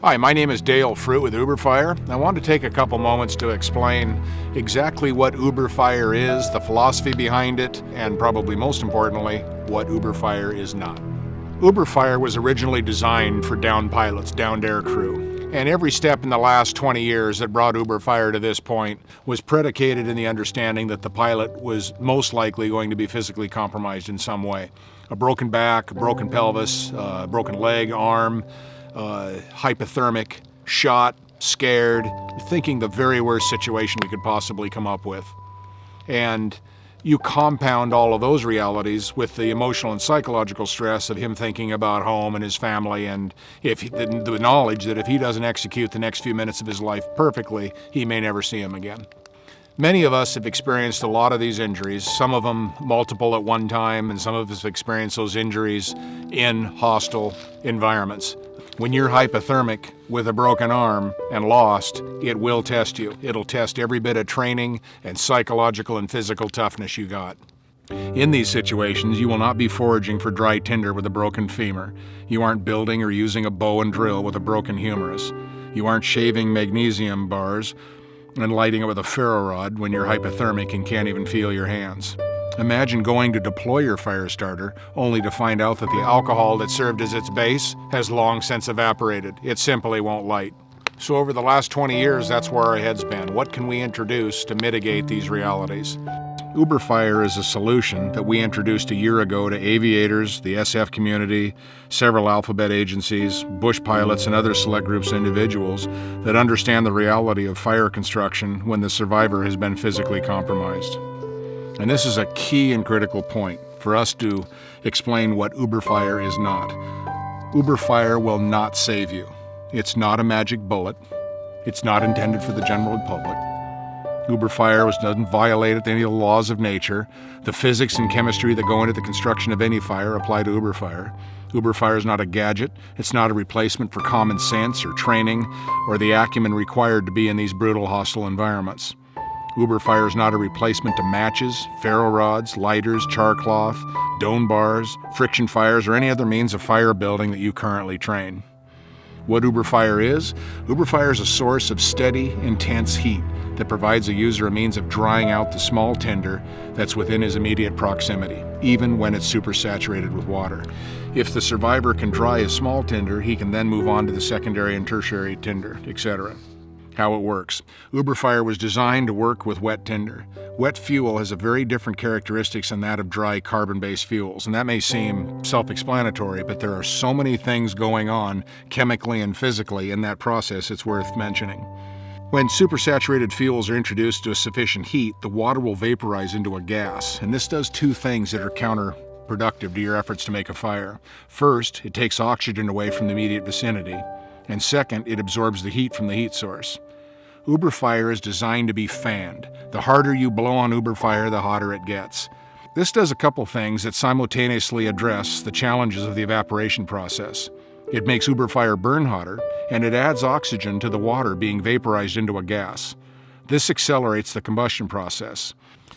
Hi, my name is Dale Fruit with Uberfire. I want to take a couple moments to explain exactly what Uberfire is, the philosophy behind it, and probably most importantly, what Uberfire is not. Uberfire was originally designed for downed pilots, downed air crew. And every step in the last 20 years that brought Uberfire to this point was predicated in the understanding that the pilot was most likely going to be physically compromised in some way. A broken back, a broken pelvis, broken leg, arm, hypothermic, shot, scared, thinking the very worst situation we could possibly come up with. And you compound all of those realities with the emotional and psychological stress of him thinking about home and his family, and the knowledge that if he doesn't execute the next few minutes of his life perfectly, he may never see him again. Many of us have experienced a lot of these injuries, some of them multiple at one time, and some of us have experienced those injuries in hostile environments. When you're hypothermic with a broken arm and lost, it will test you. It'll test every bit of training and psychological and physical toughness you got. In these situations, you will not be foraging for dry tinder with a broken femur. You aren't building or using a bow and drill with a broken humerus. You aren't shaving magnesium bars and lighting it with a ferro rod when you're hypothermic and can't even feel your hands. Imagine going to deploy your fire starter only to find out that the alcohol that served as its base has long since evaporated. It simply won't light. So over the last 20 years, that's where our head's been. What can we introduce to mitigate these realities? Uberfire is a solution that we introduced a year ago to aviators, the SF community, several alphabet agencies, bush pilots, and other select groups of individuals that understand the reality of fire construction when the survivor has been physically compromised. And this is a key and critical point for us to explain what Uberfire is not. Uberfire will not save you. It's not a magic bullet. It's not intended for the general public. Uberfire doesn't violate any of the laws of nature. The physics and chemistry that go into the construction of any fire apply to Uberfire. Uberfire is not a gadget. It's not a replacement for common sense or training or the acumen required to be in these brutal, hostile environments. Uberfire is not a replacement to matches, ferro rods, lighters, char cloth, dome bars, friction fires, or any other means of fire building that you currently train. What Uberfire is a source of steady, intense heat that provides a user a means of drying out the small tinder that's within his immediate proximity, even when it's supersaturated with water. If the survivor can dry his small tinder, he can then move on to the secondary and tertiary tinder, etc. How it works. Uberfire was designed to work with wet tinder. Wet fuel has a very different characteristics than that of dry carbon-based fuels, and that may seem self-explanatory, but there are so many things going on chemically and physically in that process it's worth mentioning. When supersaturated fuels are introduced to a sufficient heat, the water will vaporize into a gas, and this does two things that are counterproductive to your efforts to make a fire. First, it takes oxygen away from the immediate vicinity, and second, it absorbs the heat from the heat source. Uberfire is designed to be fanned. The harder you blow on Uberfire, the hotter it gets. This does a couple things that simultaneously address the challenges of the evaporation process. It makes Uberfire burn hotter, and it adds oxygen to the water being vaporized into a gas. This accelerates the combustion process.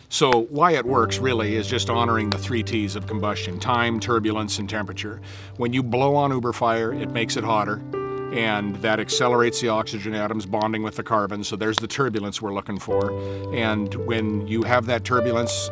So why it works really is just honoring the 3 T's of combustion: time, turbulence, and temperature. When you blow on Uberfire, it makes it hotter, and that accelerates the oxygen atoms bonding with the carbon, so there's the turbulence we're looking for. And when you have that turbulence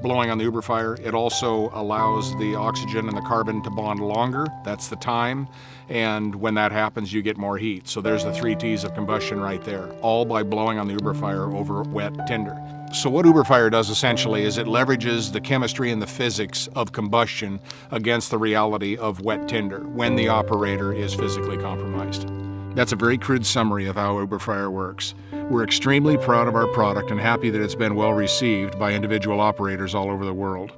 blowing on the Uberfire, it also allows the oxygen and the carbon to bond longer. That's the time. And when that happens, you get more heat. So there's the 3 T's of combustion right there, all by blowing on the Uberfire over wet tinder. So what Uberfire does essentially is it leverages the chemistry and the physics of combustion against the reality of wet tinder when the operator is physically compromised. That's a very crude summary of how Uberfire works. We're extremely proud of our product and happy that it's been well received by individual operators all over the world.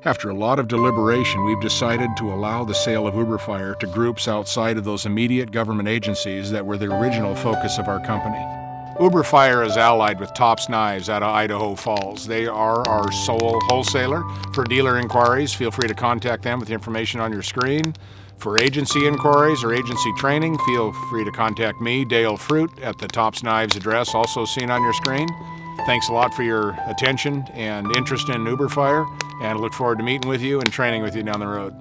After a lot of deliberation, we've decided to allow the sale of Uberfire to groups outside of those immediate government agencies that were the original focus of our company. Uberfire is allied with Tops Knives out of Idaho Falls. They are our sole wholesaler. For dealer inquiries, feel free to contact them with the information on your screen. For agency inquiries or agency training, feel free to contact me, Dale Fruit, at the Tops Knives address also seen on your screen. Thanks a lot for your attention and interest in Uberfire, and I look forward to meeting with you and training with you down the road.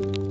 you.